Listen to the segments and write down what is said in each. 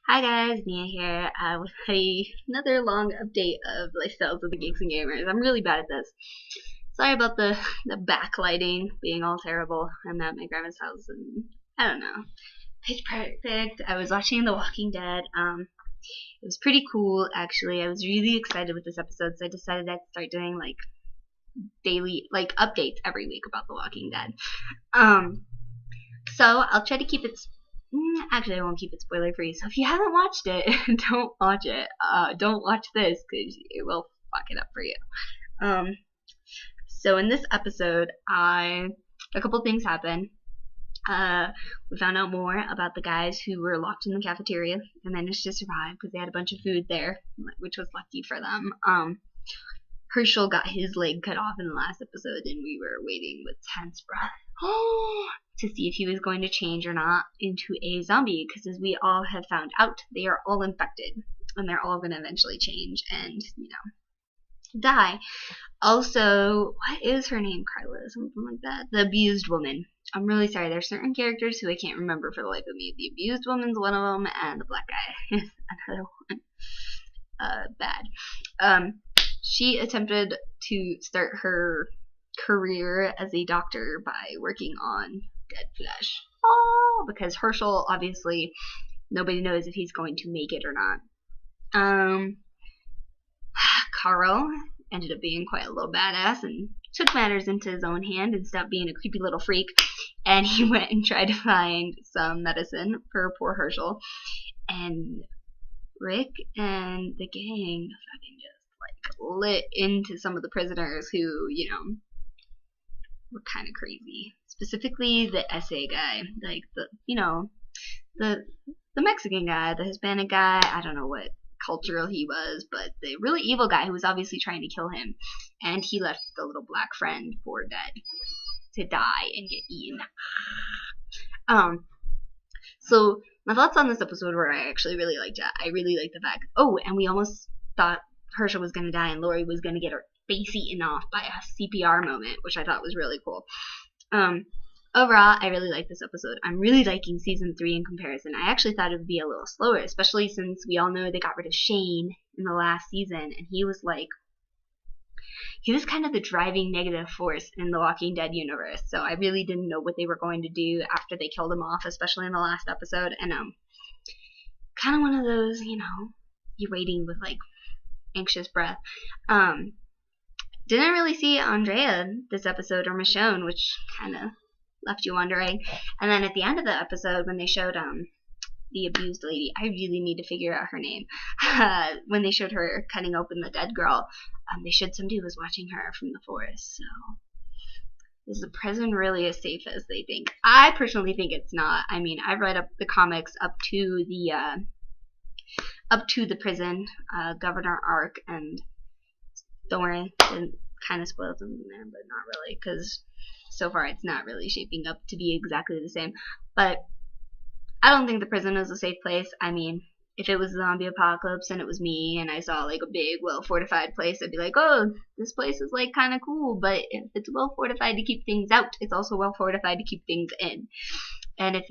Hi guys, Nia here with another long update of Lifestyles of the Geeks and Gamers. I'm really bad at this. Sorry about the backlighting being all terrible. I'm at my grandma's house and I don't know. Pitch perfect. I was watching The Walking Dead. It was pretty cool actually. I was really excited with this episode, so I decided I'd start doing daily updates every week about The Walking Dead. So I'll try to keep it. Actually, I won't keep it spoiler free. So if you haven't watched it, don't watch it. Don't watch this because it will fuck it up for you. So in this episode, a couple things happened. We found out more about the guys who were locked in the cafeteria and managed to survive because they had a bunch of food there, which was lucky for them. Hershel got his leg cut off in the last episode, and we were waiting with tense breath to see if he was going to change or not into a zombie, because as we all have found out, they are all infected, and they're all going to eventually change and, die. Also, what is her name? Carla, something like that. The abused woman. I'm really sorry. There's certain characters who I can't remember for the life of me. The abused woman's one of them, and the black guy is another one. Bad. She attempted to start her career as a doctor by working on dead flesh. Oh, because Hershel, obviously, nobody knows if he's going to make it or not. Carl ended up being quite a little badass and took matters into his own hand and stopped being a creepy little freak. And he went and tried to find some medicine for poor Hershel. And Rick and the gang fucking just lit into some of the prisoners who, were kind of crazy. Specifically the SA guy, the Mexican guy, the Hispanic guy. I don't know what cultural he was, but the really evil guy who was obviously trying to kill him, and he left the little black friend for dead to die and get eaten. So my thoughts on this episode were I actually really liked it. I really liked the fact. Oh, and we almost thought Hershel was going to die and Lori was going to get her face eaten off by a CPR moment, which I thought was really cool. Overall, I really like this episode. I'm really liking season 3 in comparison. I actually thought it would be a little slower, especially since we all know they got rid of Shane in the last season, and he was kind of the driving negative force in the Walking Dead universe. So I really didn't know what they were going to do after they killed him off, especially in the last episode. And kind of one of those, you're waiting with anxious breath. Didn't really see Andrea this episode or Michonne, which kind of left you wondering. And then at the end of the episode, when they showed the abused lady, I really need to figure out her name. When they showed her cutting open the dead girl, they showed somebody who was watching her from the forest. So is the prison really as safe as they think? I personally think it's not. I mean, I've read up the comics up to the prison, Governor Ark, and don't worry, it kind of spoiled something there, but not really, because so far it's not really shaping up to be exactly the same. But I don't think the prison is a safe place. I mean, if it was a zombie apocalypse and it was me and I saw a big, well-fortified place, I'd be like, oh, this place is kind of cool, but if it's well-fortified to keep things out, it's also well-fortified to keep things in. And if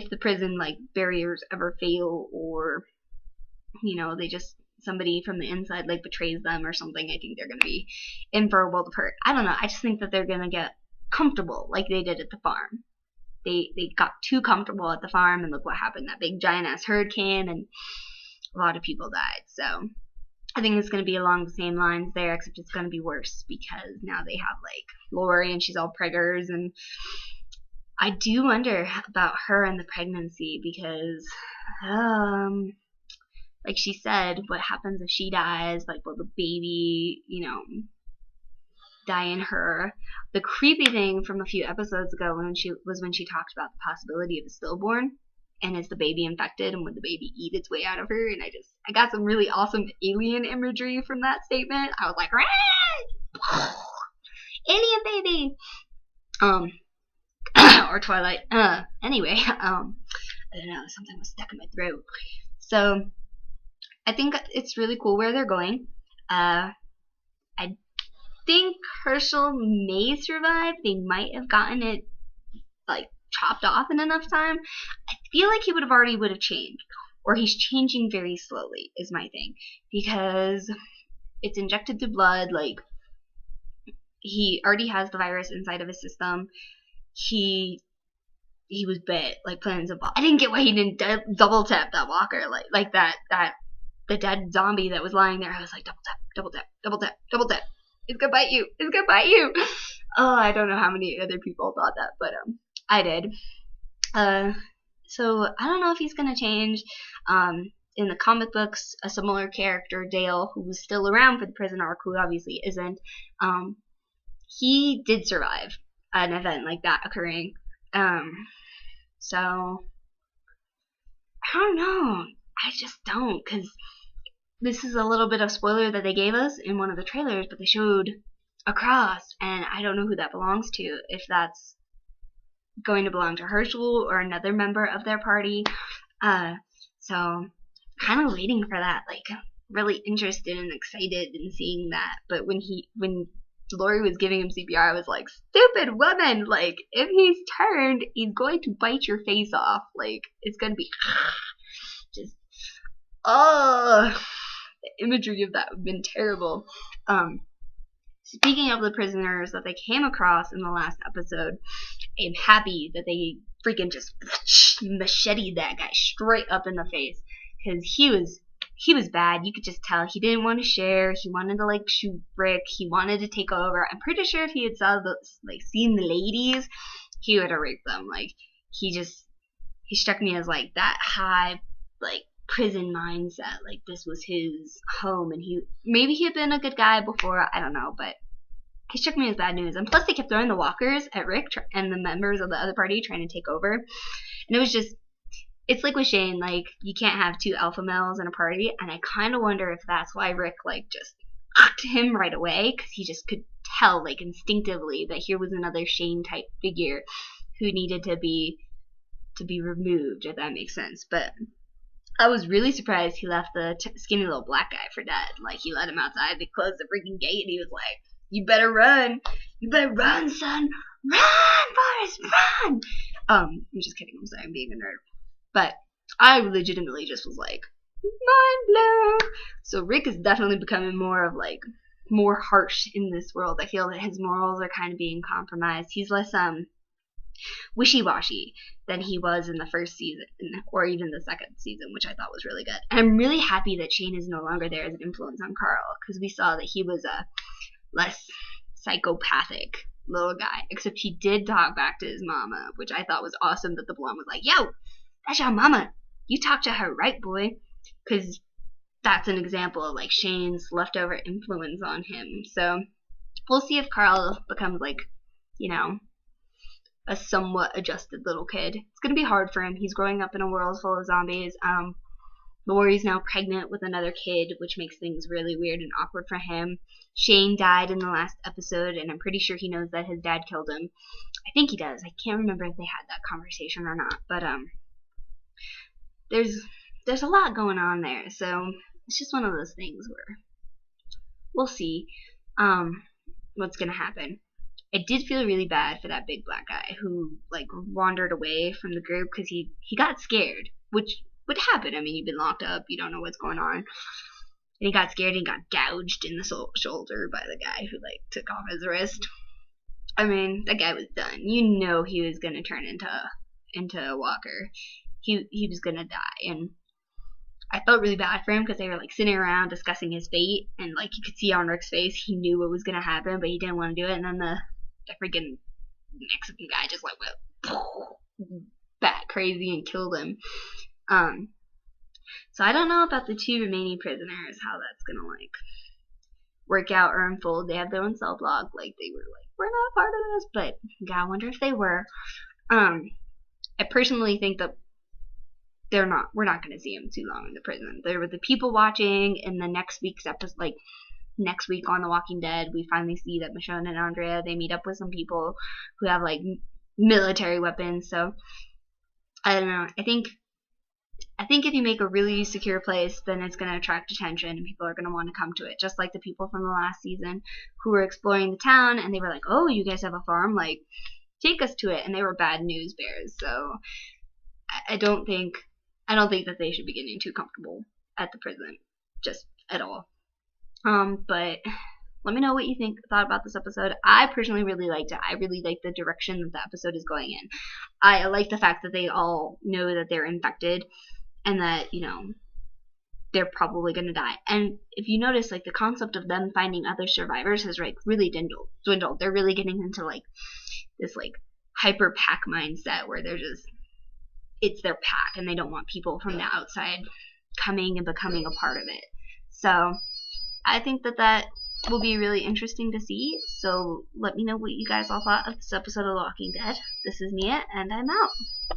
the prison barriers ever fail, or they just somebody from the inside betrays them or something, I think they're gonna be in for a world of hurt. I don't know. I just think that they're gonna get comfortable like they did at the farm. They got too comfortable at the farm, and look what happened. That big giant ass hurricane, and a lot of people died. So I think it's gonna be along the same lines there, except it's gonna be worse because now they have Lori and she's all preggers, and I do wonder about her and the pregnancy because, like she said, what happens if she dies? Will the baby, die in her? The creepy thing from a few episodes ago when she talked about the possibility of a stillborn, and is the baby infected, and would the baby eat its way out of her? And I got some really awesome alien imagery from that statement. I was like, alien baby! Or Twilight. Anyway, I don't know, something was stuck in my throat. So, I think it's really cool where they're going. I think Hershel may survive. They might have gotten it chopped off in enough time. I feel like he would have changed, or he's changing very slowly is my thing, because it's injected through blood. Like, he already has the virus inside of his system. He was bit, like plains of. I didn't get why he didn't double tap that walker, like that the dead zombie that was lying there. I was like, double tap, double tap, double tap, double tap. It's gonna bite you. It's gonna bite you. Oh, I don't know how many other people thought that, but I did. So I don't know if he's gonna change. In the comic books, a similar character, Dale, who was still around for the prison arc, who obviously isn't, he did survive an event like that occurring. So I don't know. I just don't, because this is a little bit of spoiler that they gave us in one of the trailers, but they showed a cross, and I don't know who that belongs to. If that's going to belong to Hershel or another member of their party. So kind of waiting for that, like really interested and excited in seeing that. But when Lori was giving him CPR, I was like, stupid woman, like if he's turned, he's going to bite your face off. Like, it's gonna be just, oh, the imagery of that would have been terrible. Speaking of the prisoners that they came across in the last episode, I'm happy that they freaking just macheted that guy straight up in the face, because he was bad. You could just tell he didn't want to share. He wanted to like shoot Rick. He wanted to take over. I'm pretty sure if he had seen the ladies, he would have raped them. Like, he struck me as like that high, like, prison mindset. Like, this was his home, and maybe he had been a good guy before, I don't know, but he struck me as bad news. And plus they kept throwing the walkers at Rick and the members of the other party trying to take over, and it was just, it's like with Shane, like, you can't have two alpha males in a party, and I kind of wonder if that's why Rick, like, just hooked him right away, because he just could tell, like, instinctively that here was another Shane type figure who needed to be removed, if that makes sense. But I was really surprised he left the skinny little black guy for dead. Like, he let him outside, they closed the freaking gate, and he was like, you better run. You better run, son. Run, Forrest, run. I'm just kidding. I'm sorry, I'm being a nerd. But I legitimately just was like, mind blown. So Rick is definitely becoming more harsh in this world. I feel that his morals are kind of being compromised. He's less wishy-washy than he was in the first season, or even the second season, which I thought was really good. And I'm really happy that Shane is no longer there as an influence on Carl, because we saw that he was a less psychopathic little guy, except he did talk back to his mama, which I thought was awesome, that the blonde was like, yo, that's your mama, you talk to her right, boy, because that's an example of like Shane's leftover influence on him. So we'll see if Carl becomes like, you know, a somewhat adjusted little kid. It's gonna be hard for him. He's growing up in a world full of zombies. Lori's now pregnant with another kid, which makes things really weird and awkward for him. Shane died in the last episode, and I'm pretty sure he knows that his dad killed him. I think he does. I can't remember if they had that conversation or not, but there's a lot going on there, so it's just one of those things where we'll see what's gonna happen. I did feel really bad for that big black guy who like wandered away from the group because he got scared, which would happen. I mean, you've been locked up, you don't know what's going on. And he got scared and got gouged in the shoulder by the guy who like took off his wrist. I mean, that guy was done. You know he was gonna turn into a walker. He was gonna die, and I felt really bad for him because they were like sitting around discussing his fate, and like you could see on Rick's face he knew what was gonna happen, but he didn't want to do it. And then the freaking Mexican guy just like went bat crazy and killed him. So I don't know about the two remaining prisoners, how that's gonna like work out or unfold. They have their own cell block, like they were like, we're not part of this, but yeah, I wonder if they were. I personally think that we're not gonna see them too long in the prison. There were the people watching in the next week's episode, like next week on The Walking Dead, we finally see that Michonne and Andrea, they meet up with some people who have like military weapons. So I don't know. I think if you make a really secure place, then it's going to attract attention and people are going to want to come to it. Just like the people from the last season who were exploring the town and they were like, oh, you guys have a farm? Like, take us to it. And they were bad news bears. So I don't think that they should be getting too comfortable at the prison, just at all. But let me know what you thought about this episode. I personally really liked it. I really like the direction that the episode is going in. I like the fact that they all know that they're infected and that, they're probably going to die. And if you notice, like, the concept of them finding other survivors has, like, really dwindled. They're really getting into, like, this, like, hyper pack mindset where they're just, it's their pack and they don't want people from the outside coming and becoming a part of it. So I think that will be really interesting to see. So let me know what you guys all thought of this episode of Walking Dead. This is Mia, and I'm out.